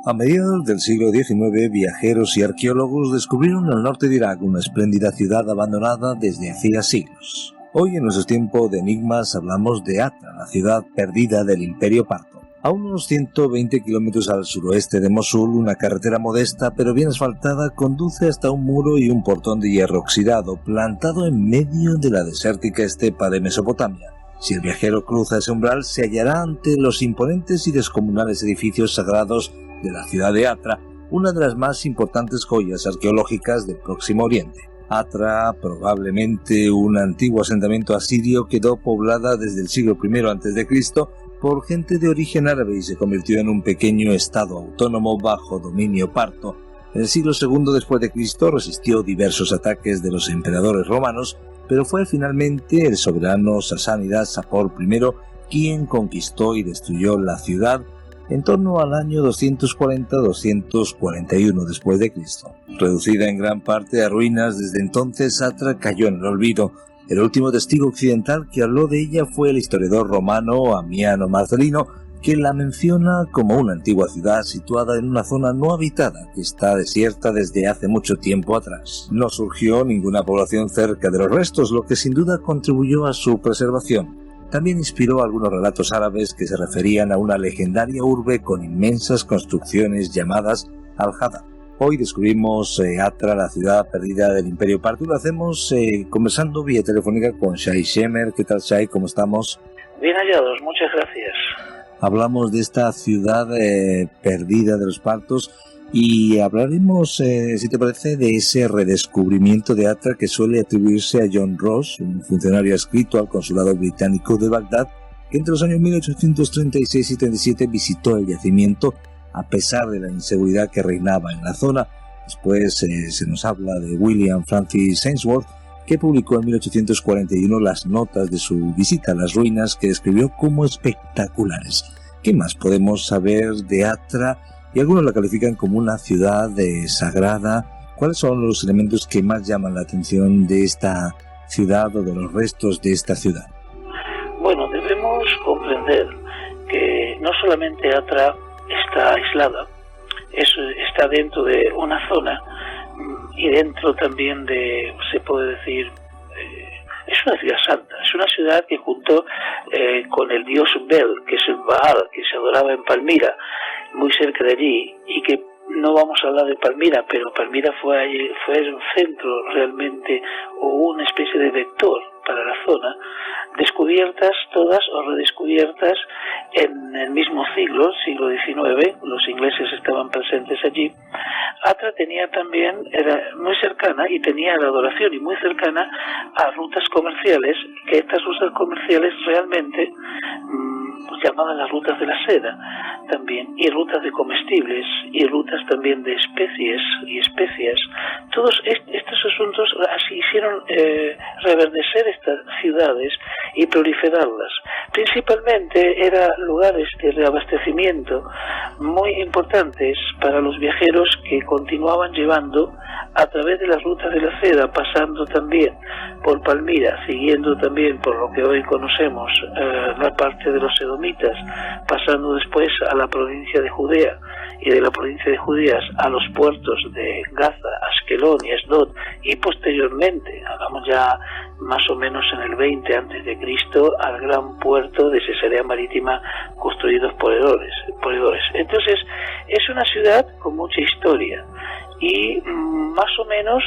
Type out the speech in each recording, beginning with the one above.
A mediados del siglo XIX, viajeros y arqueólogos descubrieron al norte de Irak una espléndida ciudad abandonada desde hacía siglos. Hoy, en nuestro tiempo de enigmas, hablamos de Atra, la ciudad perdida del Imperio Parto. A unos 120 kilómetros al suroeste de Mosul, una carretera modesta pero bien asfaltada conduce hasta un muro y un portón de hierro oxidado plantado en medio de la desértica estepa de Mesopotamia. Si el viajero cruza ese umbral, se hallará ante los imponentes y descomunales edificios sagrados de la ciudad de Atra, una de las más importantes joyas arqueológicas del Próximo Oriente. Atra, probablemente un antiguo asentamiento asirio, quedó poblada desde el siglo I a.C. por gente de origen árabe y se convirtió en un pequeño estado autónomo bajo dominio parto. En el siglo II después de Cristo resistió diversos ataques de los emperadores romanos, pero fue finalmente el soberano sasánida Sapor I quien conquistó y destruyó la ciudad en torno al año 240-241 después de Cristo. Reducida en gran parte a ruinas, desde entonces Atra cayó en el olvido. El último testigo occidental que habló de ella fue el historiador romano Ammiano Marcelino, que la menciona como una antigua ciudad situada en una zona no habitada que está desierta desde hace mucho tiempo atrás. No surgió ninguna población cerca de los restos, lo que sin duda contribuyó a su preservación. También inspiró algunos relatos árabes que se referían a una legendaria urbe con inmensas construcciones llamadas Al-Hadar. Hoy descubrimos Atra, la ciudad perdida del Imperio Parto, y lo hacemos conversando vía telefónica con Shai Shemer. ¿Qué tal, Shai? ¿Cómo estamos? Bien hallados, muchas gracias. Hablamos de esta ciudad perdida de los partos y hablaremos, si te parece, de ese redescubrimiento de Atra que suele atribuirse a John Ross, un funcionario adscrito al consulado británico de Bagdad, que entre los años 1836 y 37 visitó el yacimiento a pesar de la inseguridad que reinaba en la zona. Después se nos habla de William Francis Ainsworth, que publicó en 1841 las notas de su visita a las ruinas, que describió como espectaculares. ¿Qué más podemos saber de Atra? Y algunos la califican como una ciudad sagrada. ¿Cuáles son los elementos que más llaman la atención de esta ciudad o de los restos de esta ciudad? Bueno, debemos comprender que no solamente Atra está aislada, está dentro de una zona y dentro también de, se puede decir, es una ciudad santa, es una ciudad que junto con el dios Bel, que es el Baal, que se adoraba en Palmira, muy cerca de allí, y que no vamos a hablar de Palmira, pero Palmira fue un centro realmente, o una especie de vector para la zona, descubiertas todas o redescubiertas en el mismo siglo XIX, los ingleses estaban presentes allí. Atra tenía también, era muy cercana y tenía la adoración y muy cercana a rutas comerciales, que estas rutas comerciales realmente llamaban las rutas de la seda también, y rutas de comestibles y rutas también de especies y especias. Todos estos asuntos así hicieron reverdecer estas ciudades y proliferarlas. Principalmente eran lugares de reabastecimiento muy importantes para los viajeros que continuaban llevando a través de las rutas de la seda, pasando también por Palmira, siguiendo también por lo que hoy conocemos la parte de los edomitas, pasando después a la provincia de Judea, y de la provincia de Judea a los puertos de Gaza, Askelón y Asdod, y posteriormente, hablamos ya más o menos en el 20 a.C., al gran puerto de Cesarea Marítima construidos por Herodes. Entonces, es una ciudad con mucha historia, y más o menos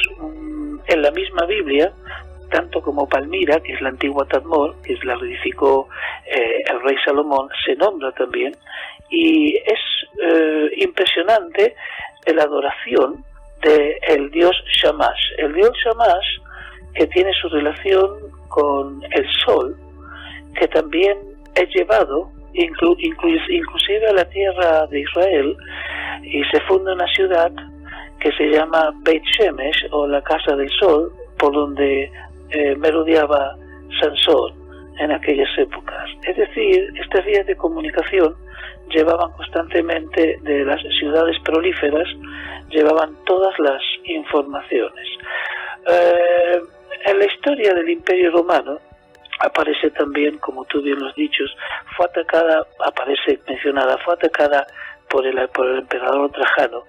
en la misma Biblia, tanto como Palmira, que es la antigua Tadmor, que la reedificó el rey Salomón, se nombra también, y es impresionante la adoración del dios Shamash. El dios Shamash, que tiene su relación con el sol, que también es llevado inclusive a la tierra de Israel, y se funda una ciudad que se llama Beit Shemesh, o la Casa del Sol, por donde merodeaba Sansón en aquellas épocas. Es decir, estas vías de comunicación llevaban constantemente, de las ciudades prolíferas, llevaban todas las informaciones. En la historia del Imperio Romano aparece también, como tú bien lo has dicho, fue atacada por el emperador Trajano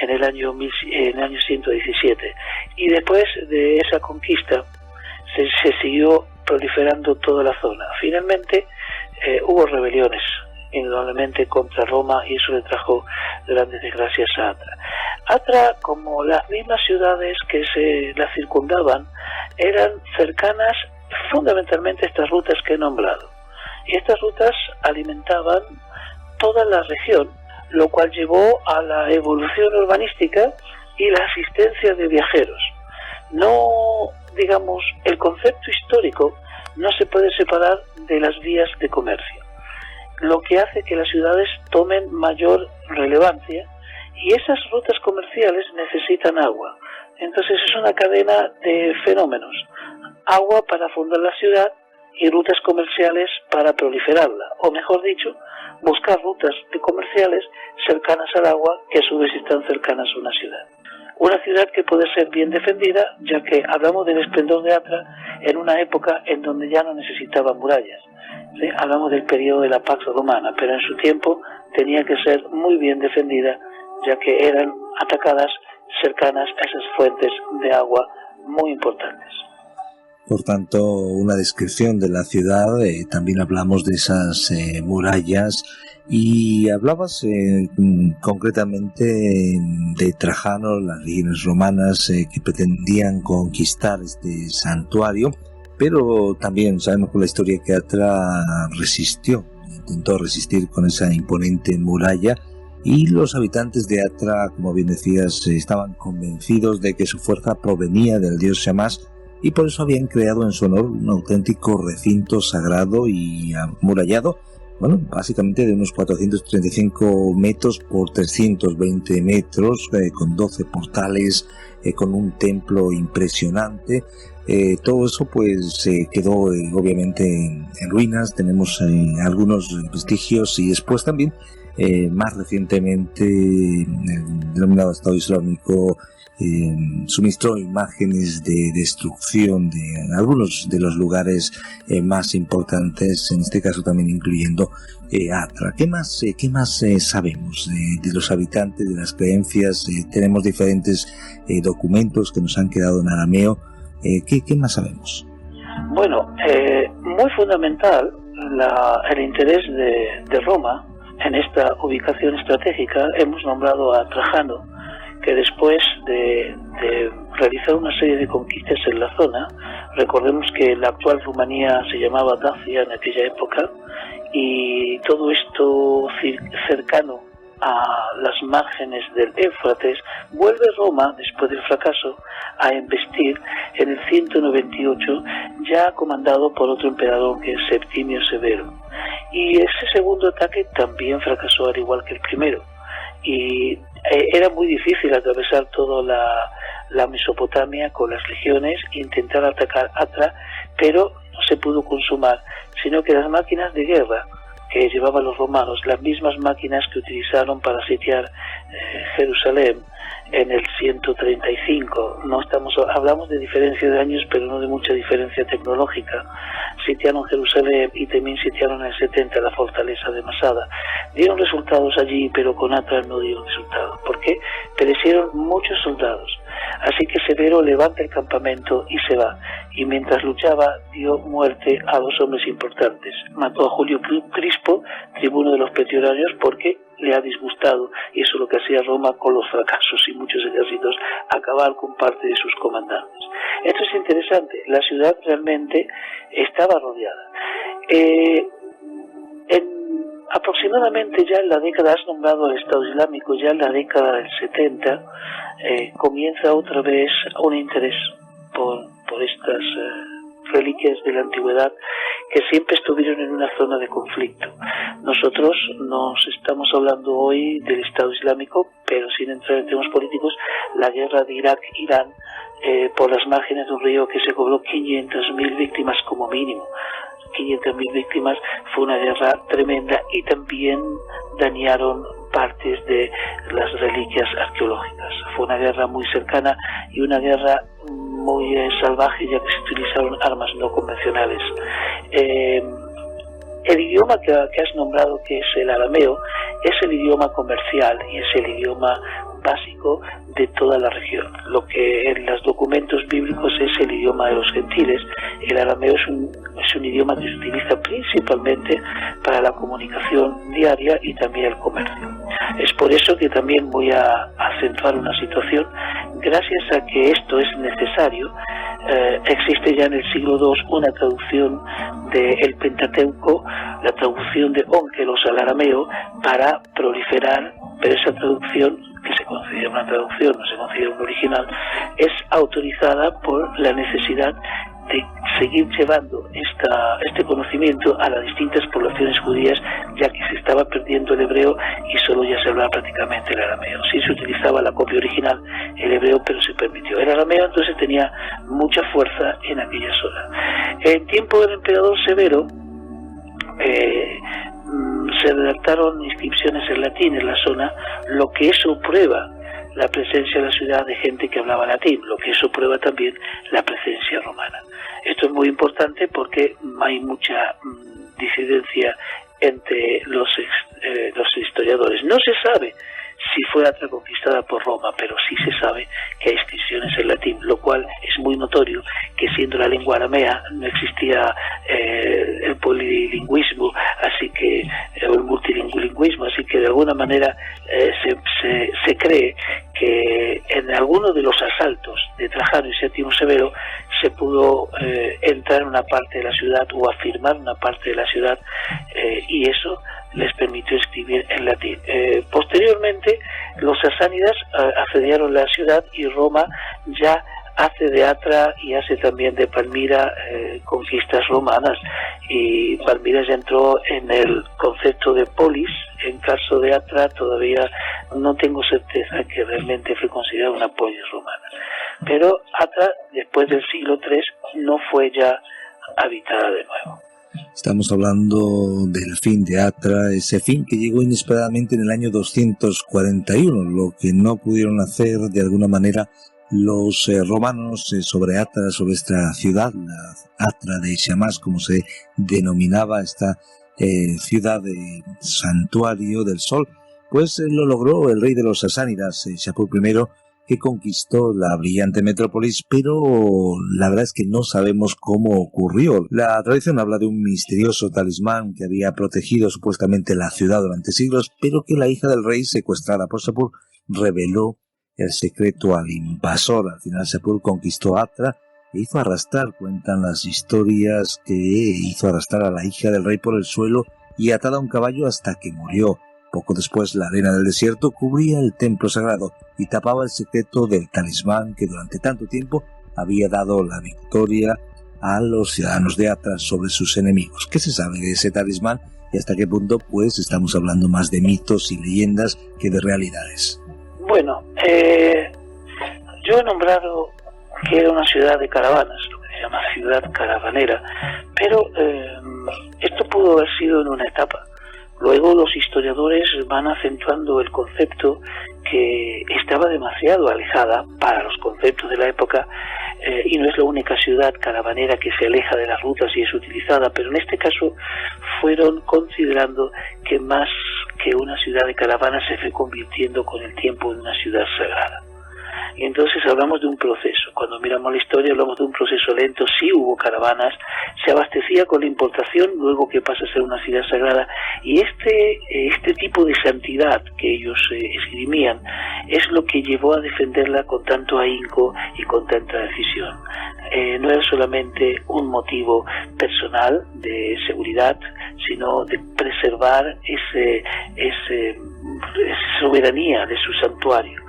en el año 117. Y después de esa conquista se siguió proliferando toda la zona. Finalmente hubo rebeliones, indudablemente, contra Roma, y eso le trajo grandes desgracias a Atra. Atra, como las mismas ciudades que se la circundaban, eran cercanas fundamentalmente a estas rutas que he nombrado. Y estas rutas alimentaban toda la región, lo cual llevó a la evolución urbanística y la asistencia de viajeros. No, digamos, el concepto histórico no se puede separar de las vías de comercio, lo que hace que las ciudades tomen mayor relevancia, y esas rutas comerciales necesitan agua. Entonces es una cadena de fenómenos: agua para fundar la ciudad y rutas comerciales para proliferarla, o mejor dicho, buscar rutas comerciales cercanas al agua, que a su vez están cercanas a una ciudad. Una ciudad que puede ser bien defendida, ya que hablamos del esplendor de Atra en una época en donde ya no necesitaba murallas. ¿Sí? Hablamos del periodo de la Pax Romana, pero en su tiempo tenía que ser muy bien defendida, ya que eran atacadas cercanas a esas fuentes de agua muy importantes. Por tanto, una descripción de la ciudad, también hablamos de esas murallas, y hablabas concretamente de Trajano, las legiones romanas que pretendían conquistar este santuario, pero también sabemos por la historia que Atra intentó resistir con esa imponente muralla, y los habitantes de Atra, como bien decías, estaban convencidos de que su fuerza provenía del dios Shamash, y por eso habían creado en su honor un auténtico recinto sagrado y amurallado, básicamente de unos 435 metros por 320 metros, con 12 portales, con un templo impresionante. Todo eso pues quedó obviamente en ruinas. Tenemos algunos vestigios, y después también más recientemente el denominado Estado Islámico suministró imágenes de destrucción de algunos de los lugares más importantes, en este caso también incluyendo Atra. ¿Qué más sabemos de los habitantes, de las creencias? Tenemos diferentes documentos que nos han quedado en arameo. ¿Qué más sabemos? Bueno, muy fundamental el interés de Roma en esta ubicación estratégica. Hemos nombrado a Trajano, que después de realizar una serie de conquistas en la zona, recordemos que la actual Rumanía se llamaba Dacia en aquella época, y todo esto cercano a las márgenes del Éufrates, vuelve Roma, después del fracaso, a embestir en el 198, ya comandado por otro emperador, que es Septimio Severo. Y ese segundo ataque también fracasó, al igual que el primero. Y era muy difícil atravesar toda la Mesopotamia con las legiones e intentar atacar Atra, pero no se pudo consumar, sino que las máquinas de guerra que llevaban los romanos, las mismas máquinas que utilizaron para sitiar Jerusalén en el 135, hablamos de diferencia de años, pero no de mucha diferencia tecnológica. Sitiaron Jerusalén y también sitiaron en el 70 la fortaleza de Masada. Dieron resultados allí, pero con Atra no dieron resultados. ¿Por qué? Perecieron muchos soldados. Así que Severo levanta el campamento y se va. Y mientras luchaba, dio muerte a dos hombres importantes. Mató a Julio Crispo, tribuno de los Petioranios, porque le ha disgustado, y eso es lo que hacía Roma con los fracasos y muchos ejércitos, acabar con parte de sus comandantes. Esto es interesante. La ciudad realmente estaba rodeada. Aproximadamente ya en la década, has nombrado al Estado Islámico, ya en la década del 70 comienza otra vez un interés por estas reliquias de la antigüedad, que siempre estuvieron en una zona de conflicto. Nosotros nos estamos hablando hoy del Estado Islámico, pero sin entrar en temas políticos, la guerra de Irak-Irán por las márgenes de un río que se cobró 500.000 víctimas como mínimo. 500.000 víctimas, fue una guerra tremenda, y también dañaron partes de las reliquias arqueológicas. Fue una guerra muy cercana y una guerra muy salvaje, ya que se utilizaron armas no convencionales. El idioma que has nombrado, que es el arameo, es el idioma comercial y es el idioma básico de toda la región. Lo que en los documentos bíblicos es el idioma de los gentiles. El arameo es un idioma que se utiliza principalmente para la comunicación diaria y también el comercio. Es por eso que también voy a acentuar una situación. Gracias a que esto es necesario, existe ya en el siglo II una traducción del Pentateuco, la traducción de Ónkelos al arameo, para proliferar, pero esa traducción, que se considera una traducción, no se considera un original, es autorizada por la necesidad de seguir llevando este conocimiento a las distintas poblaciones judías, ya que se estaba perdiendo el hebreo y solo ya se hablaba prácticamente el arameo. Sí se utilizaba la copia original, el hebreo, pero se permitió. El arameo entonces tenía mucha fuerza en aquella zona. En tiempo del emperador Severo, se redactaron inscripciones en latín en la zona, lo que eso prueba la presencia en la ciudad de gente que hablaba latín, lo que eso prueba también la presencia romana. Esto es muy importante porque hay mucha disidencia entre los historiadores. No se sabe si fue Atra conquistada por Roma, pero sí se sabe que hay inscripciones en latín, lo cual es muy notorio que, siendo la lengua aramea, no existía el polilingüismo, así que el multilingüismo, así que de alguna manera se cree que en alguno de los asaltos de Trajano y Séptimo Severo se pudo entrar en una parte de la ciudad o afirmar una parte de la ciudad, y eso les permitió escribir en latín. Posteriormente, los sasánidas asediaron la ciudad y Roma ya hace de Atra y hace también de Palmira conquistas romanas, y Palmira ya entró en el concepto de polis. En caso de Atra todavía no tengo certeza que realmente fue considerada una polis romana, pero Atra después del siglo III no fue ya habitada de nuevo. Estamos hablando del fin de Atra, ese fin que llegó inesperadamente en el año 241, lo que no pudieron hacer de alguna manera los romanos sobre Atra, sobre esta ciudad, la Atra de Shamash, como se denominaba esta ciudad de santuario del sol, pues lo logró el rey de los sasánidas, Shapur I, que conquistó la brillante metrópolis, pero la verdad es que no sabemos cómo ocurrió. La tradición habla de un misterioso talismán que había protegido supuestamente la ciudad durante siglos, pero que la hija del rey, secuestrada por Shapur, reveló el secreto al invasor. Al final Shapur conquistó Atra e hizo arrastrar, cuentan las historias, que hizo arrastrar a la hija del rey por el suelo y atada a un caballo hasta que murió. Poco después, la arena del desierto cubría el templo sagrado y tapaba el secreto del talismán que durante tanto tiempo había dado la victoria a los ciudadanos de Atra sobre sus enemigos. ¿Qué se sabe de ese talismán y hasta qué punto pues estamos hablando más de mitos y leyendas que de realidades? Bueno, yo he nombrado que era una ciudad de caravanas, lo que se llama ciudad caravanera, pero esto pudo haber sido en una etapa. Luego los historiadores van acentuando el concepto que estaba demasiado alejada para los conceptos de la época, y no es la única ciudad caravanera que se aleja de las rutas y es utilizada, pero en este caso fueron considerando que más que una ciudad de caravanas se fue convirtiendo con el tiempo en una ciudad sagrada. Y entonces hablamos de un proceso. Cuando miramos la historia hablamos de un proceso lento. Sí hubo caravanas, se abastecía con la importación, luego que pasa a ser una ciudad sagrada. Y este tipo de santidad que ellos esgrimían es lo que llevó a defenderla con tanto ahínco y con tanta decisión. No era solamente un motivo personal de seguridad, sino de preservar esa soberanía de su santuario.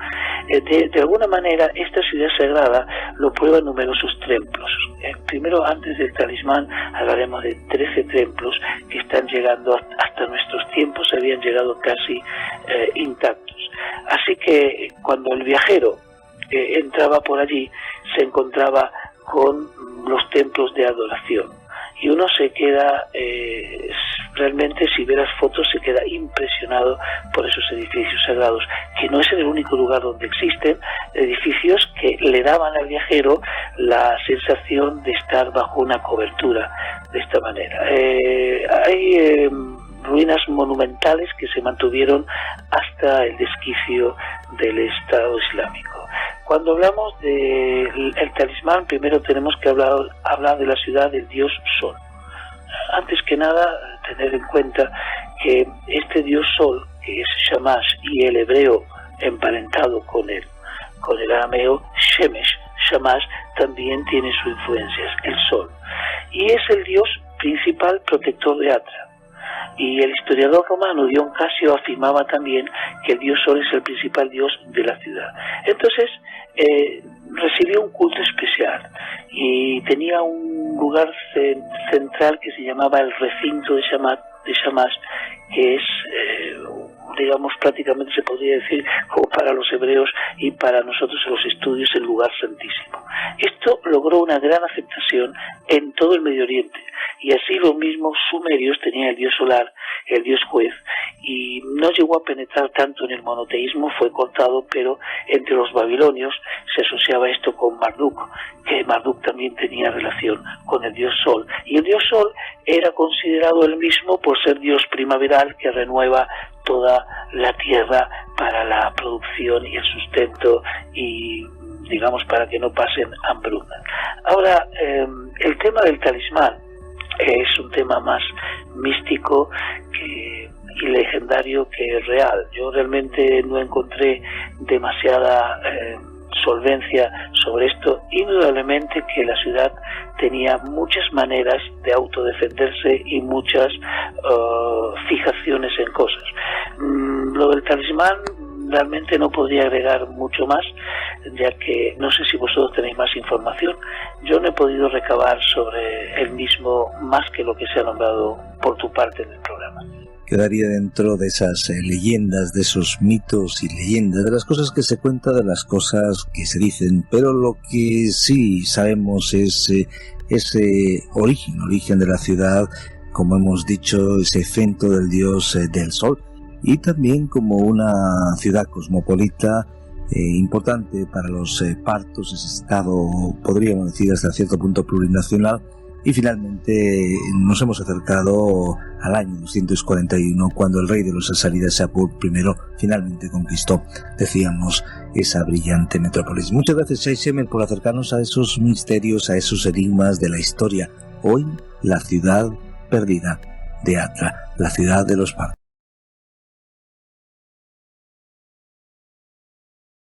De alguna manera, esta ciudad sagrada lo prueban numerosos templos. Primero, antes del talismán, hablaremos de 13 templos que están llegando hasta nuestros tiempos, habían llegado casi intactos. Así que cuando el viajero entraba por allí, se encontraba con los templos de adoración. Y uno se queda realmente si ve las fotos se queda impresionado por esos edificios sagrados, que no es el único lugar donde existen edificios que le daban al viajero la sensación de estar bajo una cobertura de esta manera. Hay ruinas monumentales que se mantuvieron hasta el desquicio del Estado Islámico. Cuando hablamos del talismán, primero tenemos que hablar de la ciudad del dios Sol. Antes que nada, tener en cuenta que este dios Sol, que es Shamash, y el hebreo emparentado con el arameo Shemesh, Shamash, también tiene sus influencias, el Sol. Y es el dios principal protector de Atra. Y el historiador romano Dion Casio afirmaba también que el dios Sol es el principal dios de la ciudad. Entonces, recibió un culto especial y tenía un lugar central que se llamaba el recinto de Shamash, que es, digamos, prácticamente se podría decir, como para los hebreos y para nosotros en los estudios, el lugar santísimo. Esto logró una gran aceptación en todo el Medio Oriente, y así los mismos sumerios tenían el dios solar, el dios juez, y no llegó a penetrar tanto en el monoteísmo, fue cortado, pero entre los babilonios se asociaba esto con Marduk, que Marduk también tenía relación con el dios Sol, y el dios Sol era considerado el mismo por ser dios primaveral que renueva toda la tierra para la producción y el sustento y, digamos, para que no pasen hambruna. Ahora, el tema del talismán es un tema más místico y legendario que real. Yo realmente no encontré demasiada solvencia sobre esto. Indudablemente que la ciudad tenía muchas maneras de autodefenderse y muchas fijaciones en cosas. Lo del talismán realmente no podría agregar mucho más, ya que no sé si vosotros tenéis más información. Yo no he podido recabar sobre el mismo más que lo que se ha nombrado por tu parte en el programa. Quedaría dentro de esas leyendas, de esos mitos y leyendas, de las cosas que se cuentan, de las cosas que se dicen, pero lo que sí sabemos es ese origen de la ciudad, como hemos dicho, ese centro del dios del sol, y también como una ciudad cosmopolita importante para los partos, ese estado, podríamos decir, hasta cierto punto plurinacional. Y finalmente nos hemos acercado al año 241, cuando el rey de los asánidas, Shapur I, finalmente conquistó, decíamos, esa brillante metrópolis. Muchas gracias, Shai Shemer, por acercarnos a esos misterios, a esos enigmas de la historia. Hoy, la ciudad perdida de Atra, la ciudad de los partos.